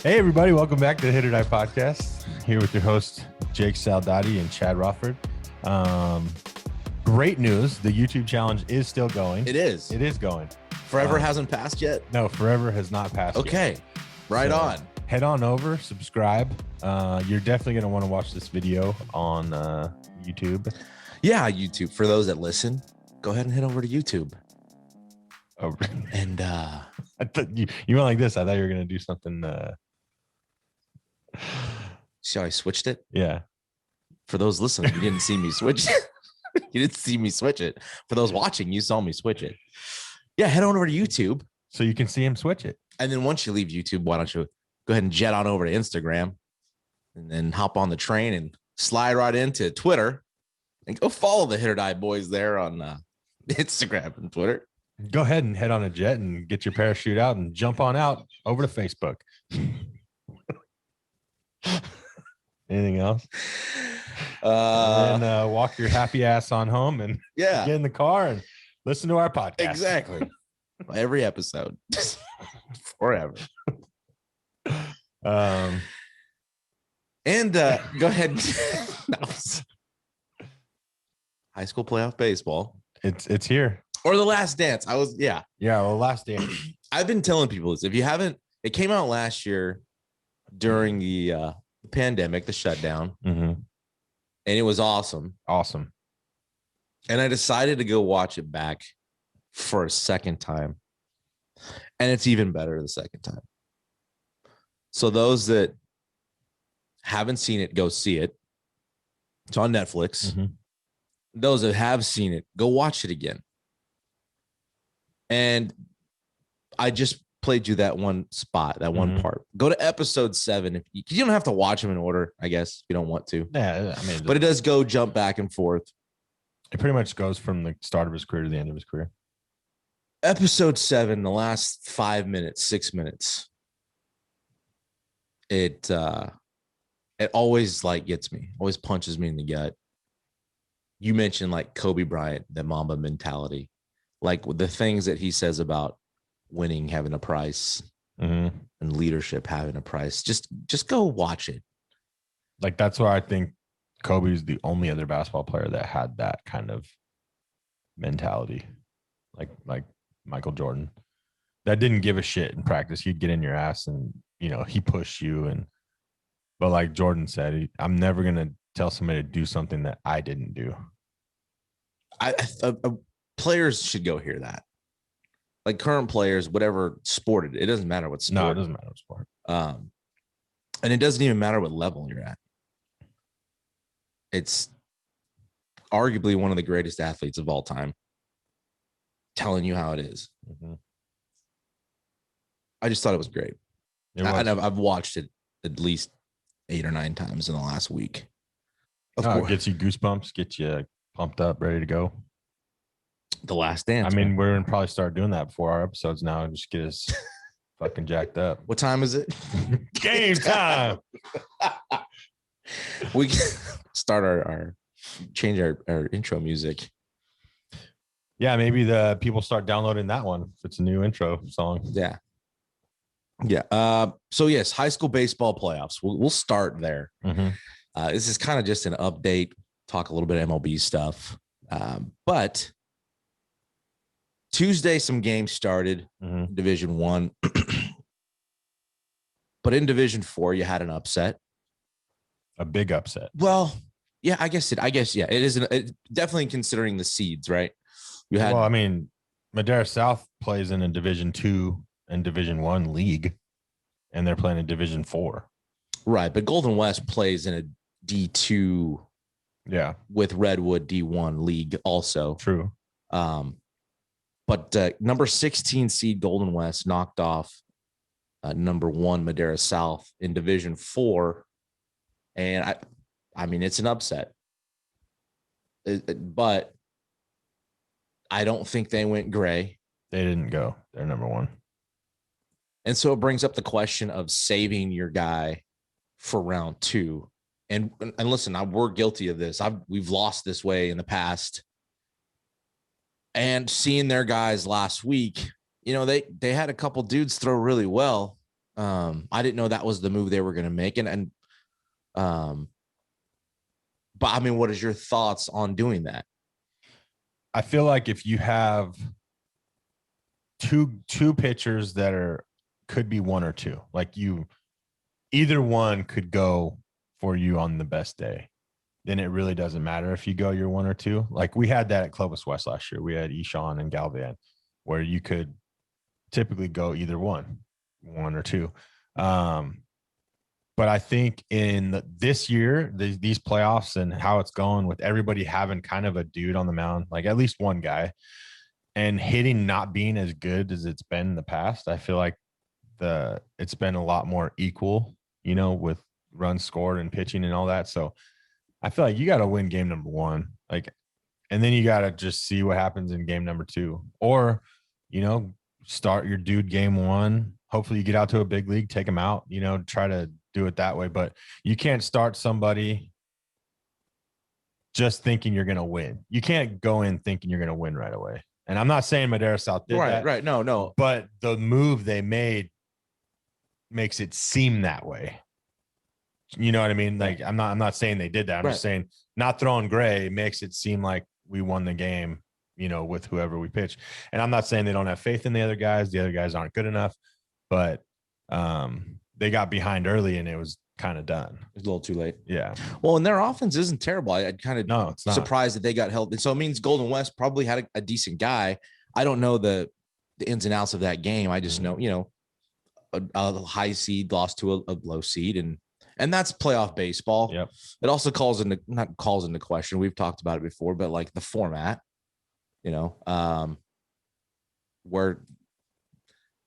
Hey, everybody. Welcome back to the HIT.OR.DIE podcast. Here with your hosts, Jake Saldati and Chad Rofford. Great news. The YouTube challenge is still going. It is. It is going. Forever hasn't passed yet? No, forever has not passed Okay. yet. Right So, on. Head on over, subscribe. You're definitely going to want to watch this video on YouTube. Yeah, YouTube. For those that listen, go ahead and head over to YouTube. Oh, And I thought you went like this. I thought you were going to do something. see how I switched it? Yeah. For those listening, you didn't see me switch it. You didn't see me switch it. For those watching, you saw me switch it. Yeah, head on over to YouTube. So you can see him switch it. And then once you leave YouTube, why don't you go ahead and jet on over to Instagram and then hop on the train and slide right into Twitter and go follow the HIT.OR.DIE boys there on Instagram and Twitter. Go ahead and head on a jet and get your parachute out and jump on out over to Facebook. Anything else? And walk your happy ass on home and get in the car and listen to our podcast. Exactly. Every episode. Forever. And go ahead. High school playoff baseball. It's here. Or The Last Dance. Yeah, well, Last Dance. I've been telling people this. If you haven't, it came out last year during the pandemic, the shutdown. Mm-hmm. And it was awesome. Awesome. And I decided to go watch it back for a second time. And it's even better the second time. So those that haven't seen it, go see it. It's on Netflix. Mm-hmm. Those that have seen it, go watch it again. And I just played you that one spot, that one part. Go to episode 7. If you don't have to watch them in order, I guess, if you don't want to. Yeah, I mean, but it does go jump back and forth. It pretty much goes from the start of his career to the end of his career. Episode 7, the last 5 minutes, 6 minutes. It always like gets me, always punches me in the gut. You mentioned like Kobe Bryant, the Mamba mentality, like the things that he says about winning having a price and leadership having a price. Just go watch it. Like, that's why I think Kobe's the only other basketball player that had that kind of mentality, like Michael Jordan, that didn't give a shit in practice. He'd get in your ass and, he pushed you. But like Jordan said, I'm never going to tell somebody to do something that I didn't do. Players should go hear that. Like current players, whatever sport it doesn't matter what sport. No, it doesn't matter what sport. And it doesn't even matter what level you're at. It's arguably one of the greatest athletes of all time telling you how it is. Mm-hmm. I just thought it was great. And I've watched it at least 8 or 9 times in the last week. Of course. It gets you goosebumps, gets you pumped up, ready to go. The Last Dance. I mean, we're going to probably start doing that before our episodes now and just get us fucking jacked up. What time is it? Game time. We can start change our intro music. Yeah, maybe the people start downloading that one if it's a new intro song. Yeah. So yes, high school baseball playoffs. We'll start there. Mm-hmm. This is kind of just an update, talk a little bit of MLB stuff. But Tuesday, some games started. Division I. But in Division 4, you had an upset. A big upset. Well, yeah, I guess it is definitely considering the seeds, right? Madera South plays in a Division 2 and Division 1 league, and they're playing in Division 4. Right, but Golden West plays in a D2 with Redwood D1 league also. True. But number 16 seed Golden West knocked off number 1 Madera South in Division 4. And I mean, it's an upset. But I don't think they went gray. They didn't go. They're number 1. And so it brings up the question of saving your guy for round 2. And listen, we're guilty of this. We've lost this way in the past. And seeing their guys last week, they had a couple dudes throw really well. I didn't know that was the move they were going to make. But I mean, what is your thoughts on doing that? I feel like if you have two pitchers that could be one or two, like either one could go for you on the best day, then it really doesn't matter if you go your one or two. Like we had that at Clovis West last year. We had Eshawn and Galvan, where you could typically go either one or two. But I think in this year, these playoffs and how it's going with everybody having kind of a dude on the mound, like at least one guy, and hitting not being as good as it's been in the past, I feel like it's been a lot more equal, with runs scored and pitching and all that. So I feel like you got to win game number one, and then you got to just see what happens in game number two, or, start your dude game one. Hopefully you get out to a big league, take them out, try to do it that way. But you can't start somebody just thinking you're going to win. You can't go in thinking you're going to win right away. And I'm not saying Madera South did that. Right. No. But the move they made makes it seem that way. You know what I mean? Like I'm not saying they did that. I'm just saying not throwing Gray makes it seem like we won the game, with whoever we pitch. And I'm not saying they don't have faith in the other guys. The other guys aren't good enough, but they got behind early and it was kind of done. It's a little too late. Yeah. Well, and their offense isn't terrible. I'd kind of it's not. Surprised that they got held. And so it means Golden West probably had a decent guy. I don't know the ins and outs of that game. I just know, a high seed lost to a low seed, and that's playoff baseball. Yep. It also not calls into question. We've talked about it before, but like the format, where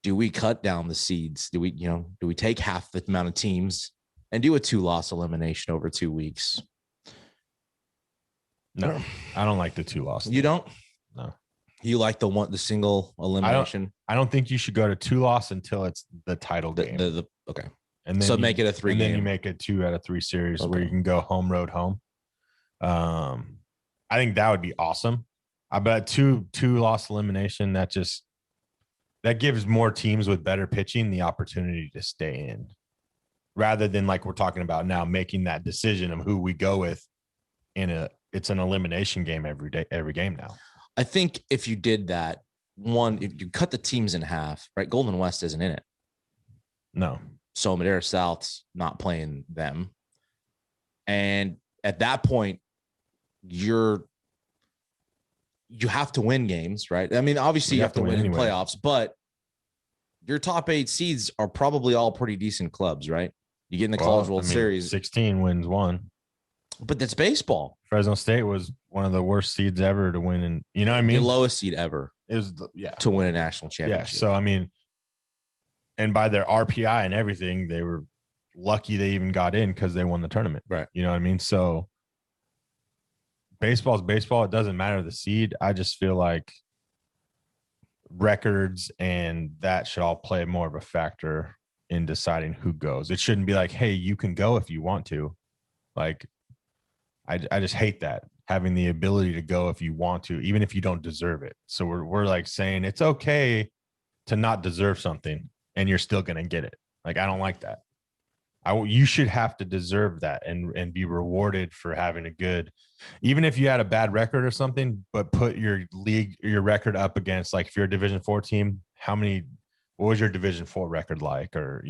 do we cut down the seeds? Do we take half the amount of teams and do a 2-loss elimination over 2 weeks? No, I don't like the 2-loss. You don't? No. You like the single elimination? I don't think you should go to 2-loss until it's the title game. Okay. And then so make it a 3 game. And then you make a 2 out of 3 series where you can go home, road, home. I think that would be awesome. I bet 2-loss elimination, that gives more teams with better pitching the opportunity to stay in, rather than like we're talking about now, making that decision of who we go with it's an elimination game every game now. I think if you did that, if you cut the teams in half, right? Golden West isn't in it. No. So Madera South's not playing them. And at that point, you have to win games, right? I mean, obviously you have to win in playoffs, but your top 8 seeds are probably all pretty decent clubs, right? You get in the College World Series. 16 wins 1. But that's baseball. Fresno State was one of the worst seeds ever to win. And you know what I mean? The lowest seed ever. It was to win a national championship. Yeah. So, I mean, and by their RPI and everything, they were lucky they even got in because they won the tournament. Right. You know what I mean? So baseball is baseball. It doesn't matter the seed. I just feel like records and that should all play more of a factor in deciding who goes. It shouldn't be like, hey, you can go if you want to. Like, I just hate that, having the ability to go if you want to, even if you don't deserve it. So we're like saying it's okay to not deserve something and you're still going to get it. Like, I don't like that. You should have to deserve that and be rewarded for having a good, even if you had a bad record or something, but put your record up against, like, if you're a Division 4 team, what was your Division 4 record like? Or,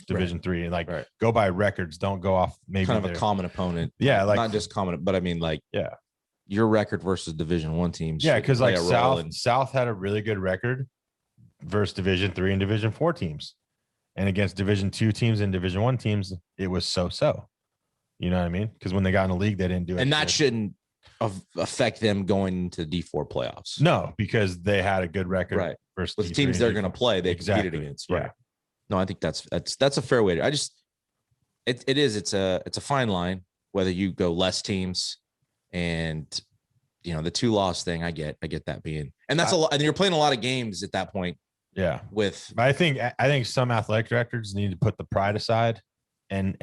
Division 3, and go by records. Don't go off maybe kind of a common opponent. Yeah. Like, not just common, but I mean, like, yeah, your record versus Division 1 teams. Yeah. Cause like South had a really good record versus Division 3 and Division 4 teams. And against Division 2 teams and Division 1 teams, it was so. You know what I mean? Because when they got in the league, they didn't do it. And that shouldn't affect them going to D4 playoffs. No, because they had a good record. Right. Versus with teams they're going to play, they competed against. Yeah. Right. No, I think that's a fair way to. It's a fine line whether you go less teams and the 2-loss thing. I get that being, and that's a lot. And you're playing a lot of games at that point. Yeah. But I think some athletic directors need to put the pride aside and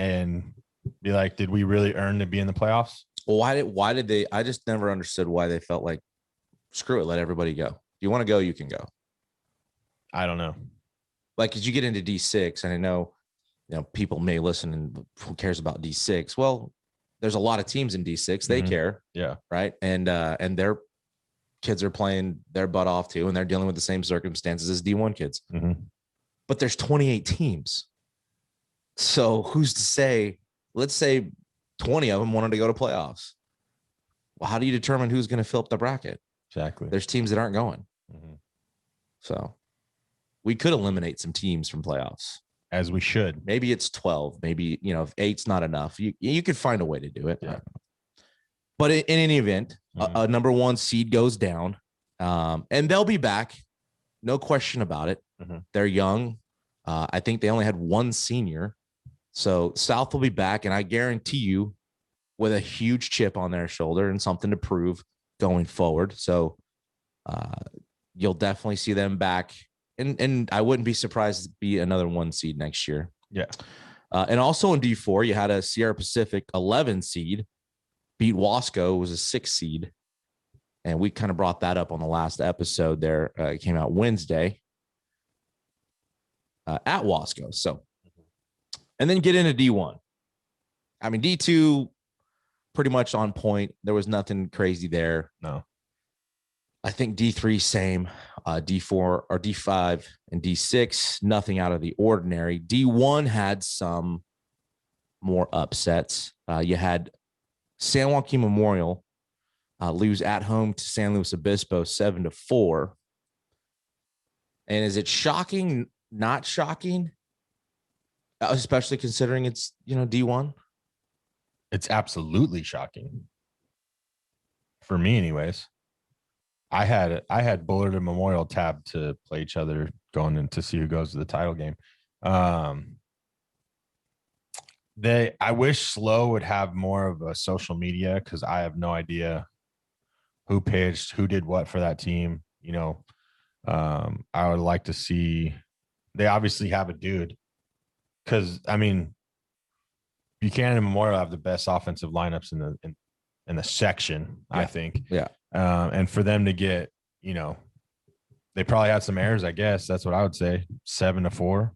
be like, did we really earn to be in the playoffs? Well, why did they? I just never understood why they felt like, screw it, let everybody go. If you want to go, you can go. I don't know. like, as you get into D6, and I know, people may listen and who cares about D6? Well, there's a lot of teams in D6. They care. Yeah. Right. And their kids are playing their butt off too. And they're dealing with the same circumstances as D1 kids. But there's 28 teams. So who's to say, let's say 20 of them wanted to go to playoffs. Well, how do you determine who's going to fill up the bracket? Exactly. There's teams that aren't going. So we could eliminate some teams from playoffs. As we should. Maybe it's 12. Maybe, if 8's not enough, you could find a way to do it. Yeah. But in any event, a number 1 seed goes down, and they'll be back. No question about it. They're young. I think they only had 1 senior. So South will be back, and I guarantee you, with a huge chip on their shoulder and something to prove going forward. So you'll definitely see them back. And I wouldn't be surprised to be another 1 seed next year. Yeah. And also in D4, you had a Sierra Pacific 11 seed beat Wasco, was a 6 seed. And we kind of brought that up on the last episode there. It came out Wednesday at Wasco. So, and then get into D1. I mean, D2, pretty much on point. There was nothing crazy there. No. I think D3, same. D4 or D5 and D6, nothing out of the ordinary. D1 had some more upsets. You had San Joaquin Memorial lose at home to San Luis Obispo 7-4. And is it shocking? Not shocking, especially considering it's D1. It's absolutely shocking for me, anyways. I had Bullard and Memorial tab to play each other going in to see who goes to the title game. I wish Slow would have more of a social media, because I have no idea who pitched, who did what for that team. I would like to see. They obviously have a dude, because I mean, Buchanan and Memorial have the best offensive lineups in the section. Yeah. I think. Yeah. And for them to get, they probably had some errors, I guess. That's what I would say. 7-4,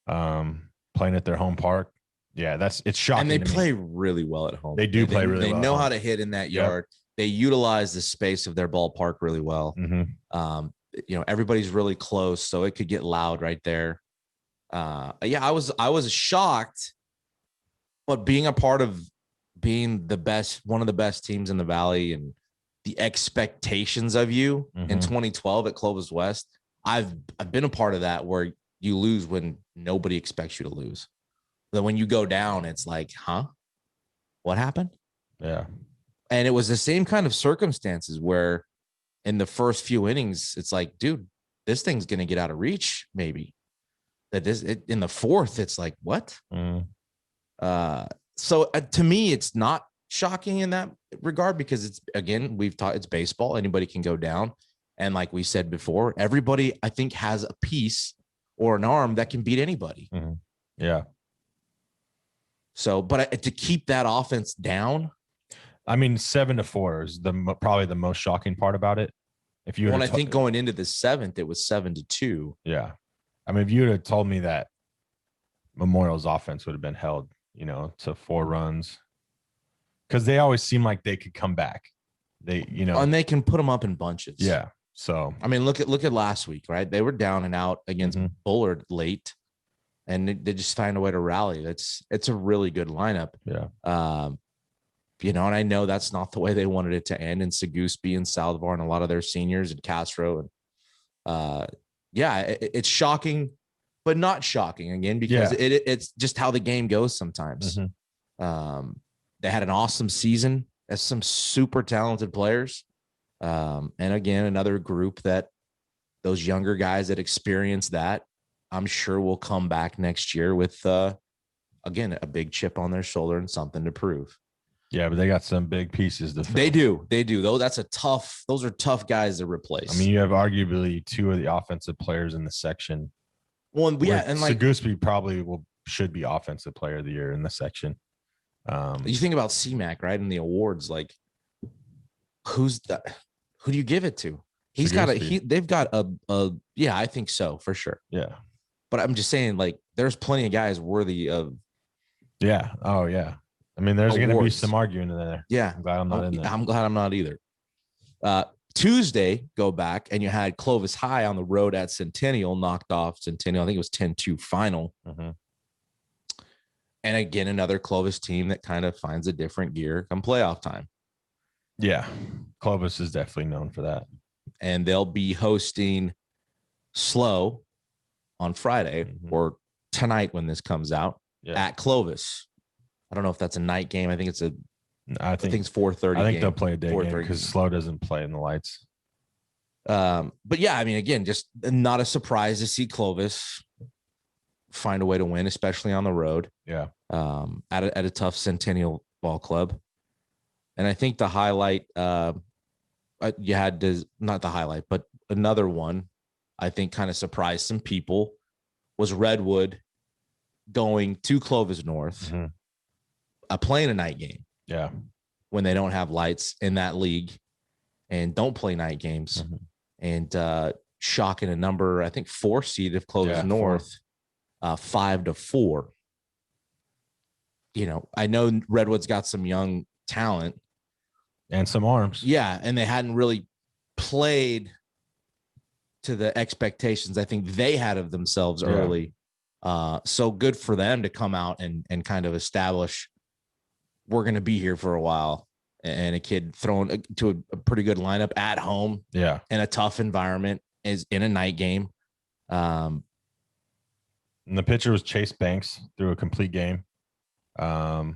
playing at their home park. Yeah, it's shocking. And they play really well at home. They do play really well. They know how to hit in that yard. They utilize the space of their ballpark really well. Everybody's really close, so it could get loud right there. I was shocked, but being a part of being one of the best teams in the Valley, and the expectations of you in 2012 at Clovis West, I've been a part of that, where you lose when nobody expects you to lose. Then when you go down, it's like, huh? What happened? Yeah. And it was the same kind of circumstances where in the first few innings, it's like, dude, this thing's going to get out of reach, maybe. In the fourth, it's like, what? So to me, it's not shocking in that regard, because it's, again, it's baseball. Anybody can go down. And like we said before, everybody, I think, has a piece or an arm that can beat anybody. Yeah. So, but to keep that offense down, I mean, 7-4 is probably the most shocking part about it. If you, I think going into the 7th, it was 7-2. Yeah. I mean, if you would have told me that Memorial's offense would have been held, to 4 runs, because they always seem like they could come back. And they can put them up in bunches. Yeah. So, I mean, look at last week, right? They were down and out against Bullard late, and they just find a way to rally. It's a really good lineup. Yeah. And I know that's not the way they wanted it to end, and Seguspie and Saldivar and a lot of their seniors and Castro. And it's shocking, but not shocking again, because it's just how the game goes sometimes. They had an awesome season as some super talented players. And again, another group that those younger guys that experience that, I'm sure will come back next year with, again, a big chip on their shoulder and something to prove. Yeah, but they got some big pieces to fill. They do. Though those are tough guys to replace. I mean, you have arguably 2 of the offensive players in the section. Well, and like Seguspie probably should be offensive player of the year in the section. You think about CMAC, right? In the awards, like who do you give it to? They've got a I think so, for sure. Yeah. But I'm just saying, like, there's plenty of guys worthy of. Yeah. Oh yeah. I mean, there's going to be Awards. some arguing in there. Yeah. I'm glad I'm not in there. I'm glad I'm not either. Tuesday, go back, and you had Clovis High on the road at Centennial, knocked off Centennial. I think it was 10-2 final. Mm-hmm. And again, another Clovis team that kind of finds a different gear come playoff time. Yeah. Clovis is definitely known for that. And they'll be hosting Slow on Friday or tonight when this comes out at Clovis. I don't know if that's a night game. I think it's I think it's 4:30. I think they'll play a day game because Slow doesn't play in the lights. But yeah, I mean, again, just not a surprise to see Clovis find a way to win, especially on the road. Yeah. At a tough Centennial ball club. And I think the highlight, you had to, not the highlight, but another one, I think kind of surprised some people, was Redwood going to Clovis North, playing a night game. Yeah. When they don't have lights in that league and don't play night games, and shocking a number, I think 4 seed of Clovis North, 5-4. You know, I know Redwood's got some young talent and some arms. Yeah. And they hadn't really played to the expectations I think they had of themselves early. So good for them to come out and kind of establish we're going to be here for a while. And a kid thrown to a pretty good lineup at home. Yeah. In a tough environment, is in a night game. And the pitcher was Chase Banks through a complete game. And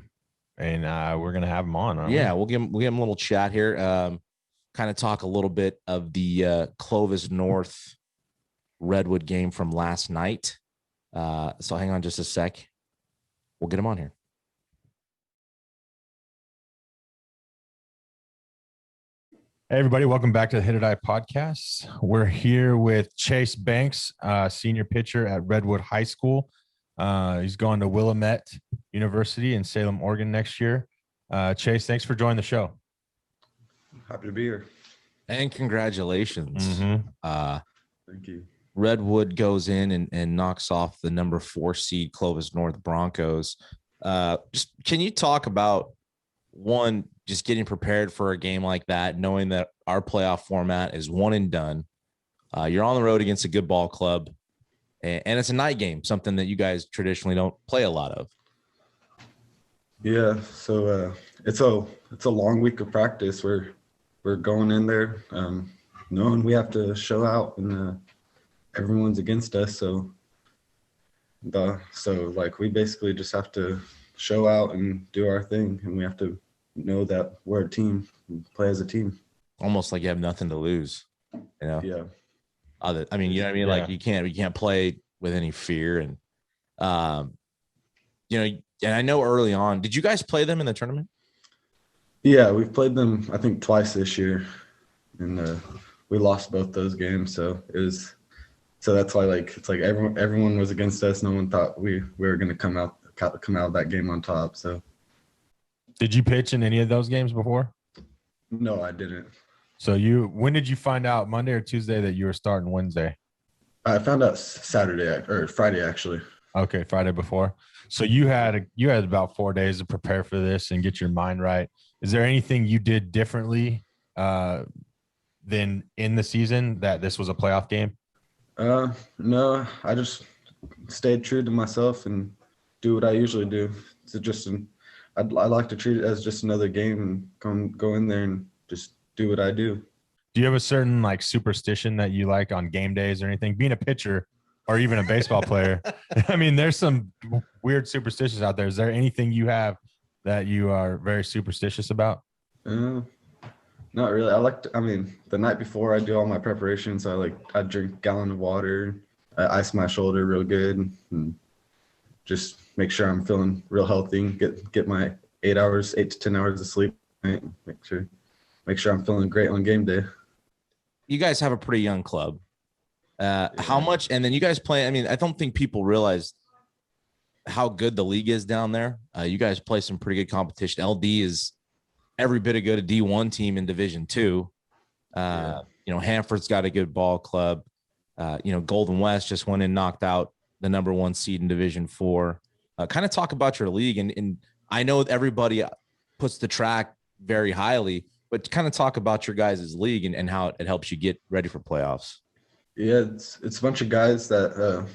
we're going to have him on. We'll give him a little chat here. Kind of talk a little bit of the Clovis North Redwood game from last night. So hang on just a sec. We'll get him on here. Hey, everybody. Welcome back to the HIT.OR.DIE podcast. We're here with Chase Banks, senior pitcher at Redwood High School. He's going to Willamette University in Salem, Oregon next year. Chase, thanks for joining the show. Happy to be here. And congratulations. Thank you. Redwood goes in and knocks off the number 4 seed Clovis North Broncos. Just can you talk about, one, just getting prepared for a game like that, knowing that our playoff format is one and done. You're on the road against a good ball club, and it's a night game, something that you guys traditionally don't play a lot of. Yeah, so it's a long week of practice. We're going in there knowing we have to show out, and everyone's against us. So like we basically just have to show out and do our thing, and we have to know that we're a team and play as a team. Almost like you have nothing to lose, you know? Yeah. I mean, you know what I mean? Like you can't play with any fear. And, you know, and I know early on, did you guys play them in the tournament? Yeah, we've played them, I think, twice this year, and we lost both those games. So that's why, like, it's like everyone was against us. No one thought we were going to come out of that game on top. So. Did you pitch in any of those games before? No, I didn't. So when did you find out, Monday or Tuesday, that you were starting Wednesday? I found out Friday, actually. Okay, Friday before. So you had about 4 days to prepare for this and get your mind right. Is there anything you did differently than in the season that this was a playoff game? No, I just stayed true to myself and do what I usually do. It's I like to treat it as just another game and go in there and just do what I do. Do you have a certain like superstition that you like on game days or anything? Being a pitcher or even a baseball player, I mean, there's some weird superstitions out there. Is there anything you have that you are very superstitious about? Not really. The night before I do all my preparations, so I drink a gallon of water, I ice my shoulder real good, and just make sure I'm feeling real healthy and get my 8 to 10 hours of sleep. Right? Make sure I'm feeling great on game day. You guys have a pretty young club. How much? And then you guys play. I mean, I don't think people realize how good the league is down there. You guys play some pretty good competition. LD is every bit as good a D1 team in Division II. You know, Hanford's got a good ball club. You know, Golden West just went and knocked out the number 1 seed in Division 4. Kind of talk about your league. And I know everybody puts the track very highly, but kind of talk about your guys' league and how it helps you get ready for playoffs. Yeah, it's a bunch of guys that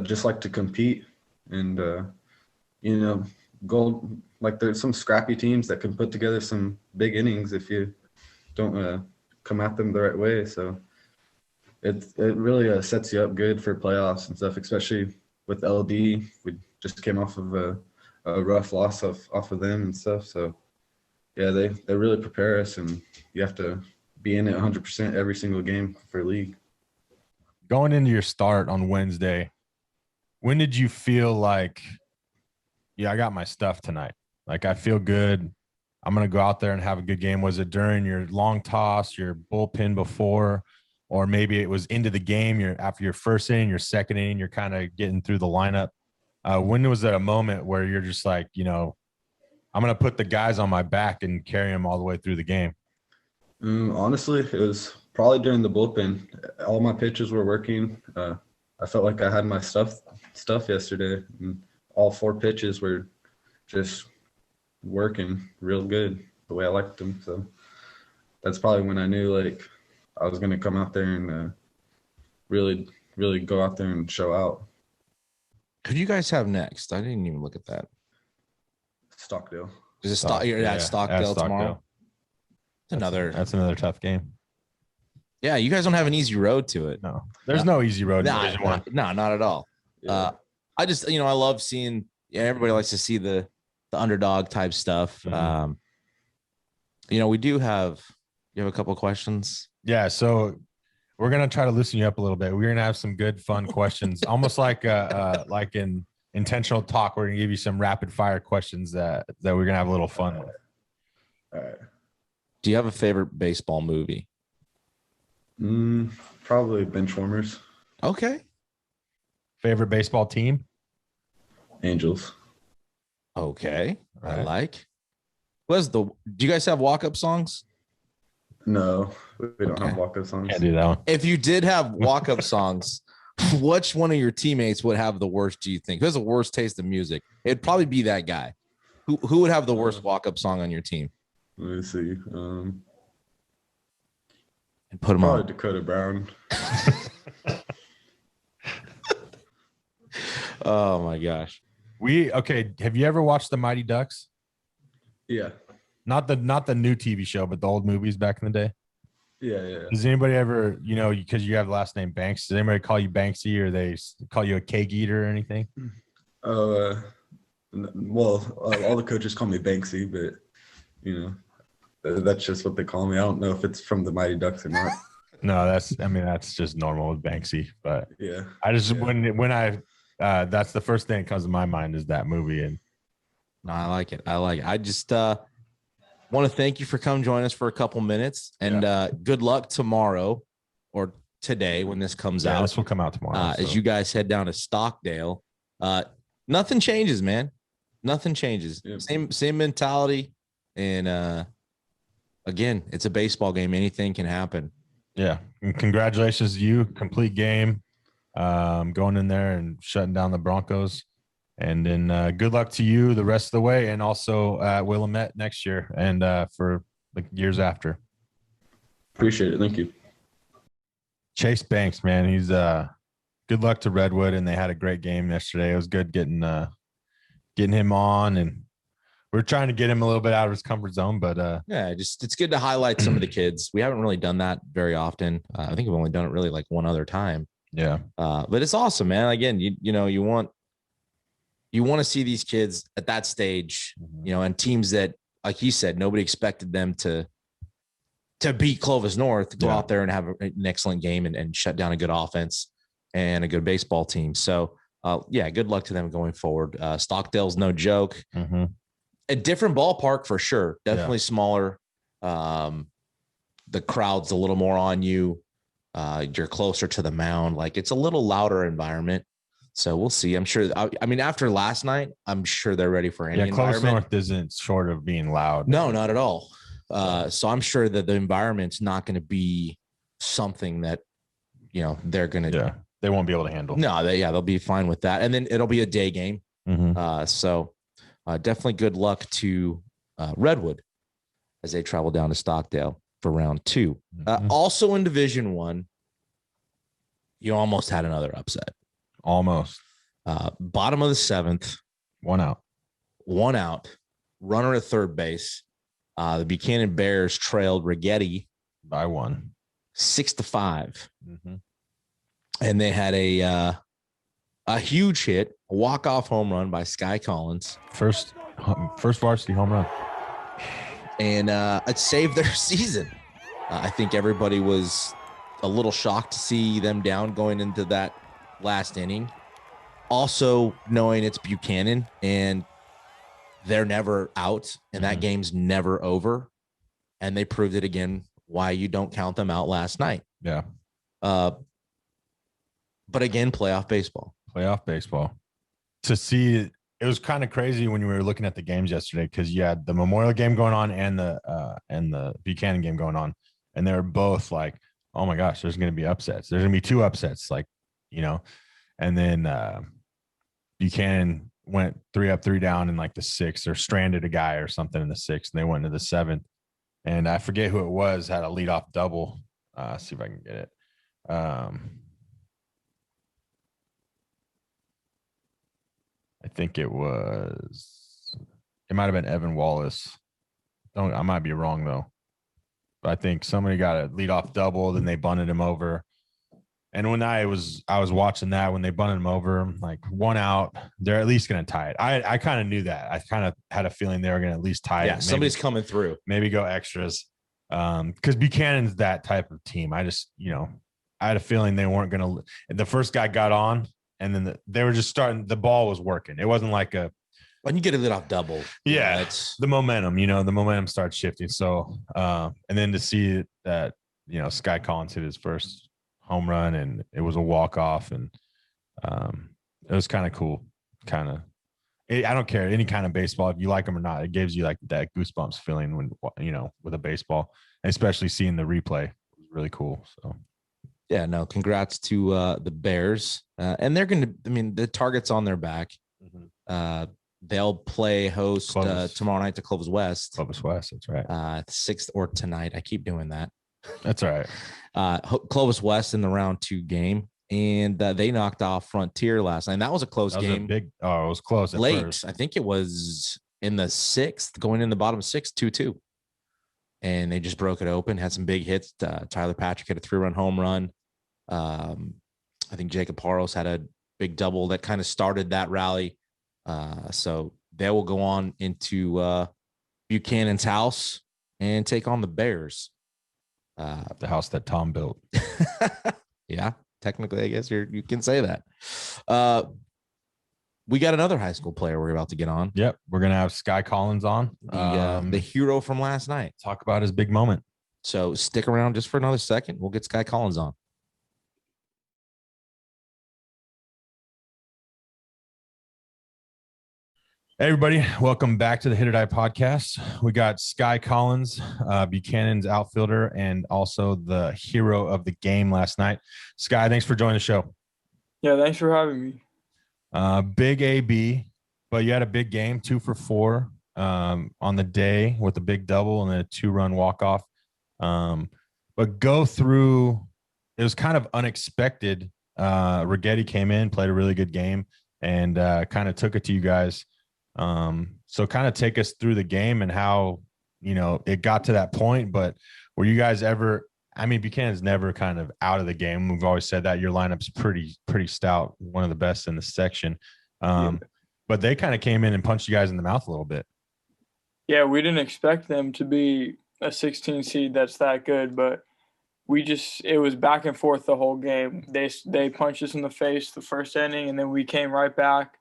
just like to compete and go like there's some scrappy teams that can put together some big innings if you don't come at them the right way. So it really sets you up good for playoffs and stuff, especially with LD. We just came off of a rough loss off of them and stuff. So yeah, they really prepare us, and you have to be in it 100% every single game for league. Going into your start on Wednesday, when did you feel like, yeah, I got my stuff tonight? Like, I feel good. I'm going to go out there and have a good game. Was it during your long toss, your bullpen before, or maybe it was into the game? You're after your first inning, your second inning, you're kind of getting through the lineup. When was that a moment where you're just like, I'm going to put the guys on my back and carry them all the way through the game? Honestly, it was probably during the bullpen. All my pitches were working. I felt like I had my stuff yesterday, and all 4 pitches were just working real good the way I liked them. So that's probably when I knew like I was going to come out there and really, really go out there and show out. Who do you guys have next? I didn't even look at that. Stockdale. Is it you're at Stockdale tomorrow? That's another tough game. Yeah, you guys don't have an easy road to it. No, there's no easy road. No, not at all. Yeah. I just, I love seeing. Yeah, everybody likes to see the underdog type stuff. Mm-hmm. We do have. You have a couple of questions. Yeah, so we're gonna try to loosen you up a little bit. We're gonna have some good, fun questions, almost like in intentional talk. We're gonna give you some rapid fire questions that we're gonna have a little fun with. All right. Do you have a favorite baseball movie? Probably Benchwarmers. Okay. Favorite baseball team? Angels. Okay. Right. I like. Do you guys have walk-up songs? No, we don't have walk-up songs. Can't do that one. If you did have walk-up songs, which one of your teammates would have the worst, do you think? Who has the worst taste in music? It'd probably be that guy. Who would have the worst walk-up song on your team? Let me see. And put them Probably on. Dakota Brown. Oh my gosh. Have you ever watched the Mighty Ducks? Yeah. Not the new TV show, but the old movies back in the day. Yeah. Does anybody ever, because you have the last name Banks, does anybody call you Banksy, or they call you a cake eater or anything? Well, all the coaches call me Banksy, but that's just what they call me. I don't know if it's from the Mighty Ducks or not. No, that's just normal with Banksy. But Yeah. I just when I that's the first thing that comes to my mind is that movie. And no, I like it. I just want to thank you for coming join us for a couple minutes, and good luck tomorrow or today when this comes out. This will come out tomorrow. As you guys head down to Stockdale. Nothing changes, man. Nothing changes. Yep. Same mentality. And again, it's a baseball game. Anything can happen. Yeah. And congratulations to you. Complete game. Going in there and shutting down the Broncos. And then good luck to you the rest of the way, and also at Willamette next year and for the years after. Appreciate it. Thank you. Chase Banks, man, he's good luck to Redwood, and they had a great game yesterday. It was good getting him on, and we're trying to get him a little bit out of his comfort zone, but it's good to highlight some of the kids. We haven't really done that very often. I think we've only done it really like one other time. Yeah. But it's awesome, man. Again, you want to see these kids at that stage, and teams that, like he said, nobody expected them to beat Clovis North, go out there and have an excellent game and shut down a good offense and a good baseball team. So, good luck to them going forward. Stockdale's no joke. Mm-hmm. A different ballpark for sure. Definitely smaller. The crowd's a little more on you. You're closer to the mound. Like, it's a little louder environment. So we'll see. I'm sure. After last night, I'm sure they're ready for any environment. Close North isn't short of being loud. No, not at all. So I'm sure that the environment's not going to be something that, they're going to. Yeah, they won't be able to handle. No, they'll be fine with that. And then it'll be a day game. So definitely good luck to Redwood as they travel down to Stockdale for round 2. Also in Division 1, you almost had another upset. Almost. Bottom of the 7th. One out. Runner at third base. The Buchanan Bears trailed Rigetti by 1, 6-5. And they had a huge hit, a walk-off home run by Sky Collins. First varsity home run. And it saved their season. I think everybody was a little shocked to see them down going into that last inning. Also knowing it's Buchanan and they're never out and that game's never over. And they proved it again why you don't count them out last night. Yeah. But again, playoff baseball. To see it was kind of crazy when you were looking at the games yesterday because you had the Memorial game going on and the Buchanan game going on. And they were both like, oh my gosh, there's going to be upsets. There's going to be 2 upsets, like, and then Buchanan went 3 up, 3 down in like the 6th or stranded a guy or something in the 6th. And they went to the 7th. And I forget who it was, had a leadoff double. See if I can get it. I think it might have been Evan Wallace. I might be wrong though. But I think somebody got a leadoff double, then they bunted him over. And when I was watching that, when they bunted him over, like 1 out, they're at least going to tie it. I kind of knew that. I kind of had a feeling they were going to at least tie it. Yeah, somebody's coming through. Maybe go extras. Because Buchanan's that type of team. I just, I had a feeling they weren't going to. The first guy got on, and then they were just starting. The ball was working. It wasn't like when you get a leadoff double. Yeah, it's the momentum. The momentum starts shifting. So, and then to see that, Sky Collins hit his first home run and it was a walk-off, and it was kind of cool. I don't care any kind of baseball, if you like them or not, it gives you like that goosebumps feeling when with a baseball, and especially seeing the replay was really cool. So yeah, no, congrats to the Bears, and they're gonna, the target's on their back. They'll play host tomorrow night to Clovis West. That's right. 6th or tonight. I keep doing that. That's all right. Clovis West in the round 2 game, and they knocked off Frontier last night. And that was a close game. It was close. Late. First. I think it was in the 6th, going in the bottom 6, 2-2. And they just broke it open, had some big hits. Tyler Patrick had a 3-run home run. I think Jacob Paros had a big double that kind of started that rally. So they will go on into Buchanan's house and take on the Bears. The house that Tom built. Yeah, technically, I guess you can say that. We got another high school player we're about to get on. Yep, we're gonna have Sky Collins on, the hero from last night. Talk about his big moment. So stick around just for another second. We'll get Sky Collins on. Hey everybody, welcome back to the HIT.OR.DIE podcast. We got Sky Collins, Buchanan's outfielder, and also the hero of the game last night. Sky, thanks for joining the show. Yeah, thanks for having me. Big AB, but you had a big game, 2 for 4 on the day with a big double and then a 2-run walk-off. But go through, it was kind of unexpected. Rigetti came in, played a really good game, and kind of took it to you guys. So kind of take us through the game and how, it got to that point, but were you guys ever, Buchanan's never kind of out of the game. We've always said that your lineup's pretty stout, one of the best in the section. But they kind of came in and punched you guys in the mouth a little bit. Yeah, we didn't expect them to be a 16 seed that's that good, but it was back and forth the whole game. They punched us in the face the first inning, and then we came right back.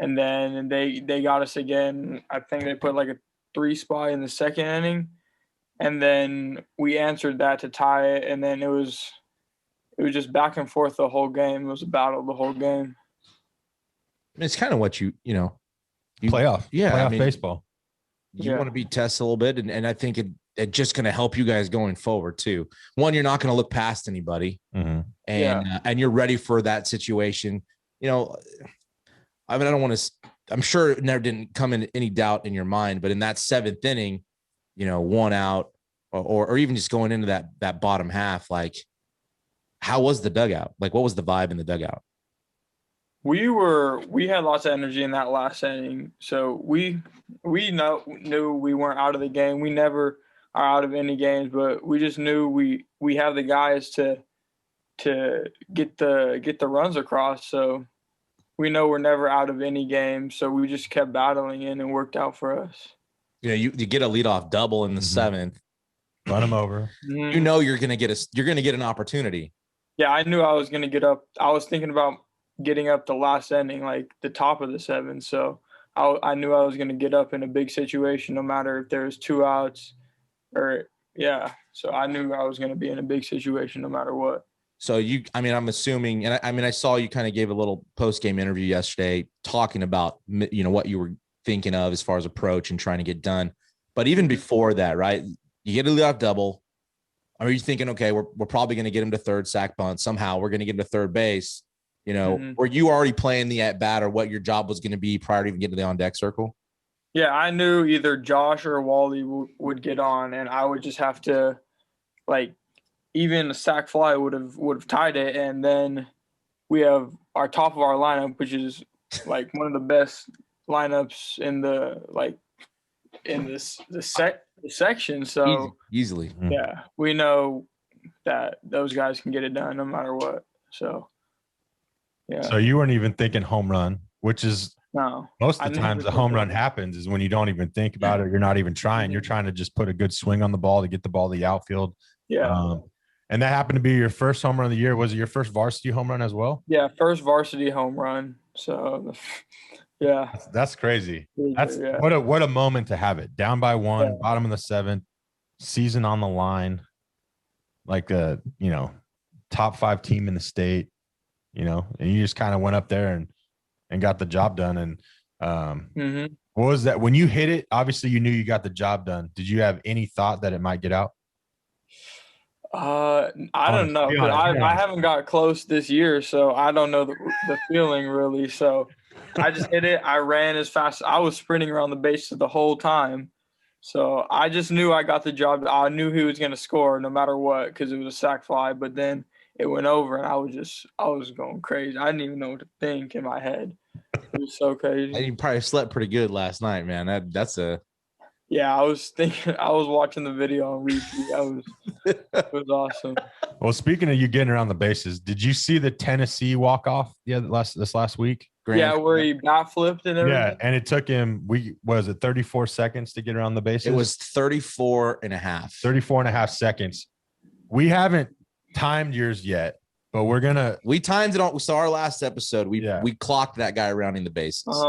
And then they got us again. I think they put like a 3 spot in the second inning. And then we answered that to tie it. And then it was just back and forth the whole game. It was a battle the whole game. It's kind of what you playoff. Yeah. Playoff baseball. You want to be tested a little bit. And I think it's just going to help you guys going forward too. One, you're not going to look past anybody, and you're ready for that situation. You know, I mean, I don't want to. I'm sure it never didn't come in any doubt in your mind, but in that 7th inning, you know, 1 out, or even just going into that bottom half, like, how was the dugout? Like, what was the vibe in the dugout? We had lots of energy in that last inning, so we knew we weren't out of the game. We never are out of any games, but we just knew we have the guys to get the runs across. So we know we're never out of any game. So we just kept battling in and worked out for us. Yeah, you get a leadoff double in the 7th, run them over. You know you're gonna get an opportunity. Yeah, I knew I was gonna get up. I was thinking about getting up the last inning, like the top of the 7th. So I knew I was gonna get up in a big situation, no matter if there was 2 outs or So I knew I was gonna be in a big situation no matter what. So I'm assuming, and I saw you kind of gave a little post-game interview yesterday talking about, you know, what you were thinking of as far as approach and trying to get done. But even before that, right, you get a leadoff double. Are you thinking, okay, we're probably going to get him to third, sack bunt. Somehow we're going to get him to third base. You know, were you already playing the at bat or what your job was going to be prior to even getting to the on deck circle? Yeah, I knew either Josh or Wally would get on, and I would just have to, like, even a sac fly would have tied it, and then we have our top of our lineup, which is like one of the best lineups in the section. So easily, yeah, we know that those guys can get it done no matter what. So yeah. So you weren't even thinking home run, which is most of the times the home run happens is when you don't even think about it. You're not even trying. You're trying to just put a good swing on the ball to get the ball to the outfield. Yeah. And that happened to be your first home run of the year. Was it your first varsity home run as well? Yeah, first varsity home run. So, yeah. That's crazy. What a moment to have it. Down by 1, bottom of the 7th, season on the line, like a, you know, top 5 team in the state, you know, and you just kind of went up there and got the job done. And what was that? When you hit it, obviously you knew you got the job done. Did you have any thought that it might get out? I don't know. I haven't got close this year, so I don't know the feeling really. So I just hit it. I ran as fast. I was sprinting around the bases the whole time. So I just knew I got the job. I knew he was going to score no matter what because it was a sac fly. But then it went over, and I was going crazy. I didn't even know what to think in my head. It was so crazy. You probably slept pretty good last night, man. That's a. Yeah, I was watching the video on repeat. It was awesome. Well, speaking of you getting around the bases, did you see the Tennessee walk-off this last week? Yeah, where he bat flipped and everything. Yeah, and it took him, 34 seconds to get around the bases? It was 34 and a half. 34 and a half seconds. We haven't timed yours yet, but we timed it on. So our last episode, we clocked that guy rounding the bases.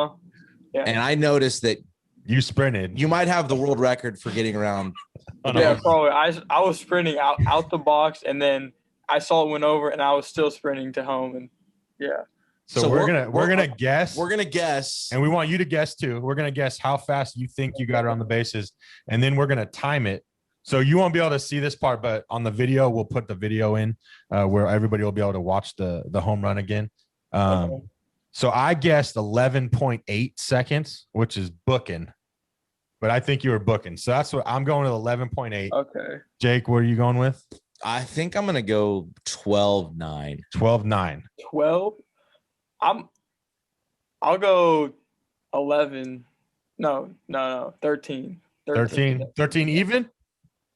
Yeah. And I noticed that you sprinted. You might have the world record for getting around. Yeah, probably. I was sprinting out the box, and then I saw it went over, and I was still sprinting to home. And yeah. So we're gonna guess. We're gonna guess, and we want you to guess too. We're gonna guess how fast you think you got around the bases, and then we're gonna time it. So you won't be able to see this part, but on the video, we'll put the video in where everybody will be able to watch the home run again. So I guessed 11.8 seconds, which is booking, but I think you were booking. So that's what I'm going with 11.8. Okay. Jake, what are you going with? I think I'm going to go 12.9. 12.9. 12? I'll go 11. No, 13. 13 even?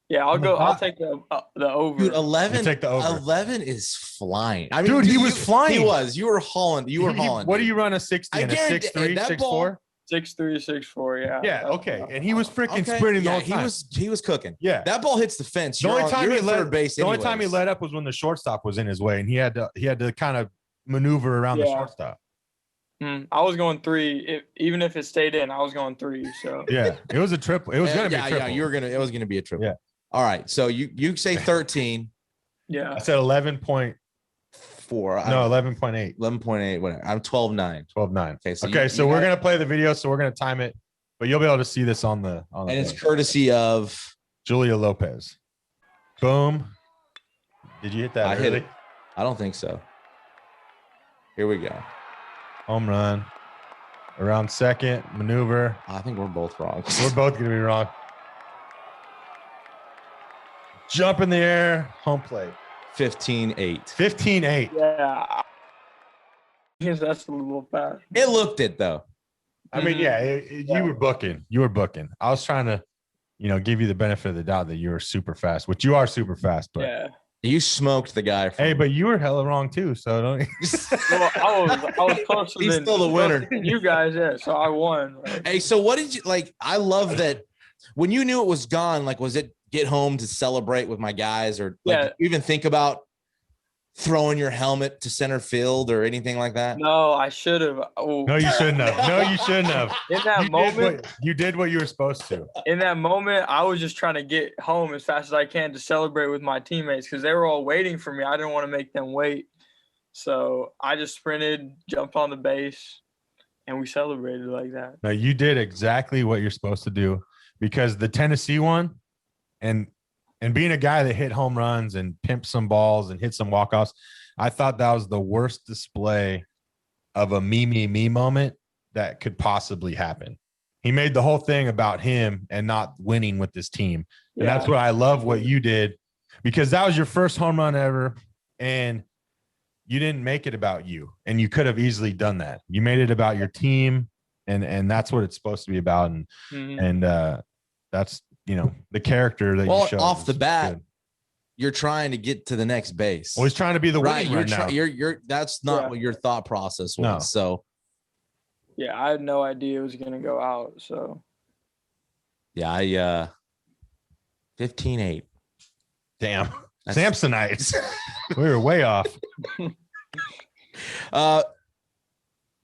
Yeah, I'll take the over. Dude, 11. You take the over. 11 is flying. I mean, dude, he was flying. He was. You were hauling. What do you run a 60 and a 6'3", 6'4"? 6'3", 6'4", yeah. Yeah, okay. And he was freaking sprinting the whole time. He was cooking. Yeah. That ball hits the fence. The only time he let up was when the shortstop was in his way, and he had to kind of maneuver around the shortstop. I was going 3. Even if it stayed in, I was going 3. So yeah, it was a triple. It was gonna be a triple. Yeah, it was gonna be a triple. Yeah. All right. So you say 13. Yeah. I said 11.4. No, 11.8. 11.8. Whatever. I'm 12.9. 12.9. Okay. So we're gonna play the video. So we're gonna time it, but you'll be able to see this on the. And it's courtesy of Julia Lopez. Boom. Did you hit that? I hit early? it. I don't think so. Here we go. Home run. Around second, maneuver. I think we're both wrong. We're both going to be wrong. Jump in the air, home plate. 15-8. 15-8. Yeah. Because that's a little fast. It looked it though. I mean, yeah, Yeah. you were booking. You were booking. I was trying to, give you the benefit of the doubt that you were super fast, which you are super fast. But Yeah. You smoked the guy. hey, but you were hella wrong too. So don't. Well, I was closer He's than still the winner. than you guys. Yeah. So I won. Hey, so what did you like? I love that when you knew it was gone, like, was it get home to celebrate with my guys or like Yeah. even think about throwing your helmet to center field or anything like that? No, I should have. Oh, No, you shouldn't have. No, you shouldn't have. in that moment, You did what you were supposed to. in that moment, I was just trying to get home as fast as I can to celebrate with my teammates because they were all waiting for me. I didn't want to make them wait. So I just sprinted, jumped on the base, and we celebrated like that. No, you did exactly what you're supposed to do because the Tennessee one and being a guy that hit home runs and pimped some balls and hit some walk-offs, I thought that was the worst display of a me moment that could possibly happen. He made the whole thing about him and not winning with this team. And that's what I love what you did because that was your first home run ever and you didn't make it about you. And you could have easily done that. You made it about your team and that's what it's supposed to be about. And that's, the character that you showed. Off the bat, good. you're trying to get to the next base. Well, he's trying to be the right. winning right now. You're that's not what your thought process was. No. So Yeah, I had no idea it was gonna go out. So yeah, I 15-8. Damn. Samsonites. We were way off.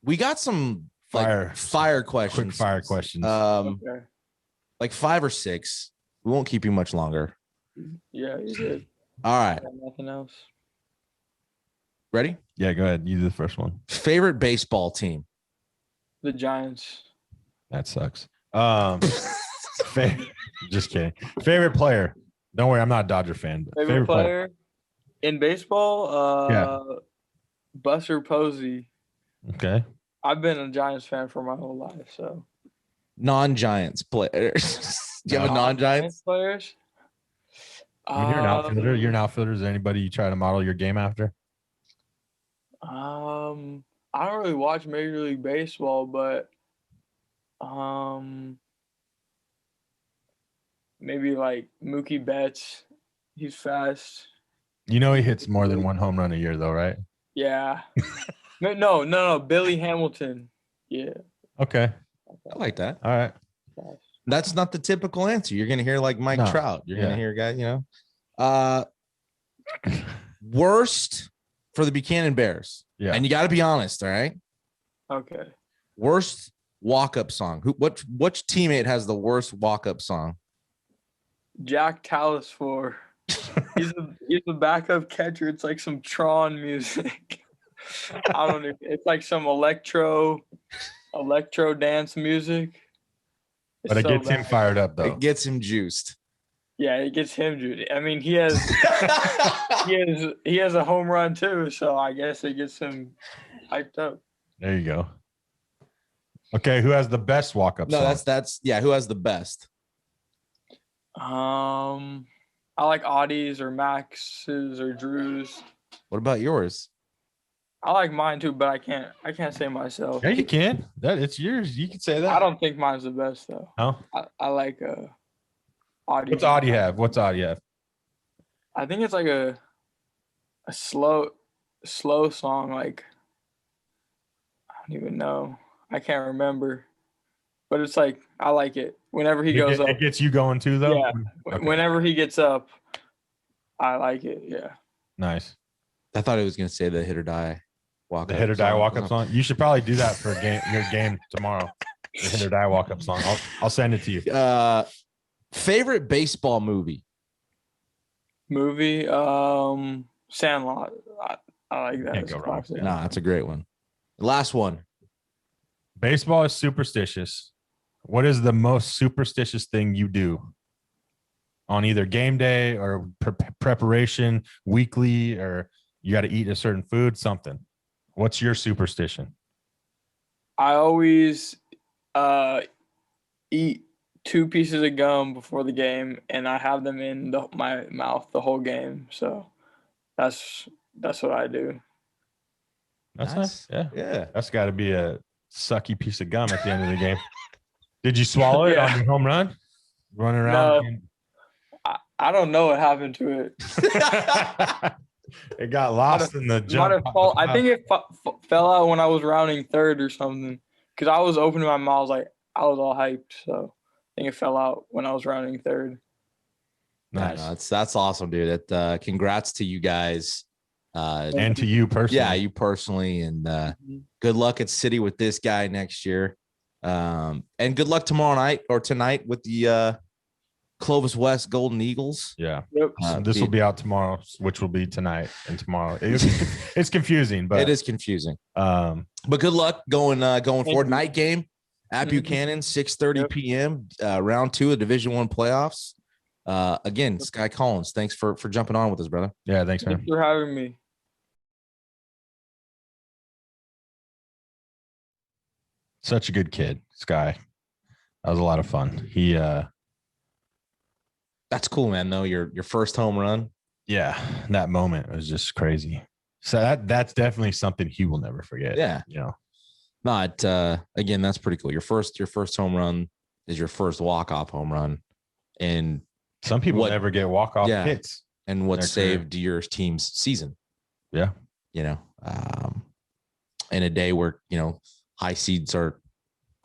We got some fire questions. Quick fire questions. okay. Like 5 or 6. We won't keep you much longer. Yeah, you did. All right. Nothing else. Ready? Yeah, go ahead. You do the first one. Favorite baseball team? The Giants. That sucks. Just kidding. Favorite player? Don't worry, I'm not a Dodger fan. But Favorite player in baseball? Buster Posey. Okay. I've been a Giants fan for my whole life, so. Non-Giants players. Do you have a non-Giants? Players? I mean, you're an outfielder. You're an outfielder. Is there anybody you try to model your game after? I don't really watch Major League Baseball, but maybe like Mookie Betts. He's fast. He hits more than one home run a year, though, right? Yeah. No. Billy Hamilton. Yeah. Okay. I like that. All right. That's not the typical answer. You're gonna hear like Mike Trout. You're gonna hear a guy, worst for the Buchanan Bears. Yeah. And you got to be honest, all right? Okay. Worst walk-up song. Which teammate has the worst walk-up song? Jack Talasfor. He's the backup catcher. It's like some Tron music. I don't know. It's like some electro dance music. But it gets him fired up, though. It gets him juiced. Yeah, it gets him juiced. I mean, he has a home run too, so I guess it gets him hyped up. There you go. Okay, who has the best walk-up song? No, that's who has the best? I like Audie's or Max's or Drew's. What about yours? I like mine too, but I can't say myself. Yeah, you can. It's yours. You can say that. I don't think mine's the best though. No? I like Audie. What's Audie have? What's Audie have? I think it's like a slow song. Like I don't even know. I can't remember. But it's like I like it. Whenever he goes up. It gets you going too, though? Yeah. Okay. Whenever he gets up, I like it. Yeah. Nice. I thought he was gonna say the hit-or-die walk-up. The hit-or-die walk-up song. You should probably do that for your game tomorrow. The hit-or-die walk-up song. I'll send it to you. Favorite baseball movie? Sandlot. I like that. Can't go wrong. No, that's a great one. Last one. Baseball is superstitious. What is the most superstitious thing you do on either game day or preparation weekly, or you got to eat a certain food, something. What's your superstition? I always eat 2 pieces of gum before the game, and I have them in my mouth the whole game. So that's what I do. That's nice. Yeah. Yeah. That's got to be a sucky piece of gum at the end of the game. Did you swallow it on your home run? Running around? No, I don't know what happened to it. It got lost in the jump. I think it fell out when I was rounding third or something. Because I was opening my mouth, I was all hyped. So I think it fell out when I was rounding third. Nice. No, that's awesome, dude. Congrats to you guys. And to you personally. Yeah, you personally. And good luck at City with this guy next year. And good luck tomorrow night or tonight with the Clovis West Golden Eagles. Yeah. Yep. This will be out tomorrow, which will be tonight and tomorrow. It's confusing, but it is confusing. But good luck going forward. Night game at Buchanan, 6:30 p.m. Round 2 of Division I playoffs. Again, Sky Collins, thanks for jumping on with us, brother. Yeah, thanks, man. Thanks for having me. Such a good kid, Sky. That was a lot of fun. He That's cool, man. Though your first home run. Yeah, that moment was just crazy. So that's definitely something he will never forget. Yeah. You know. Not again, that's pretty cool. Your first home run is your first walk-off home run. And some people never get walk-off hits. And what saved your team's season. Yeah. You know, in a day where, high seeds or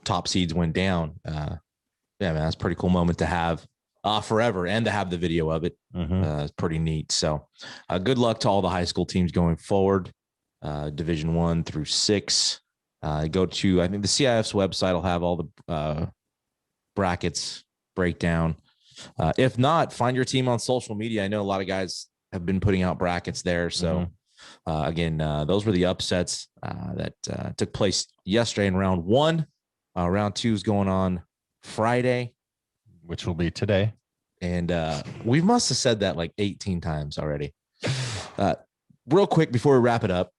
top seeds went down. Yeah, man, that's a pretty cool moment to have forever, and to have the video of it. It's pretty neat. So good luck to all the high school teams going forward. Division 1 through 6. Go to, I think the CIF's website will have all the brackets breakdown. If not, find your team on social media. I know a lot of guys have been putting out brackets there. So again, those were the upsets that took place yesterday in round 1. Round 2 is going on Friday, which will be today. And we must have said that like 18 times already. Real quick before we wrap it up,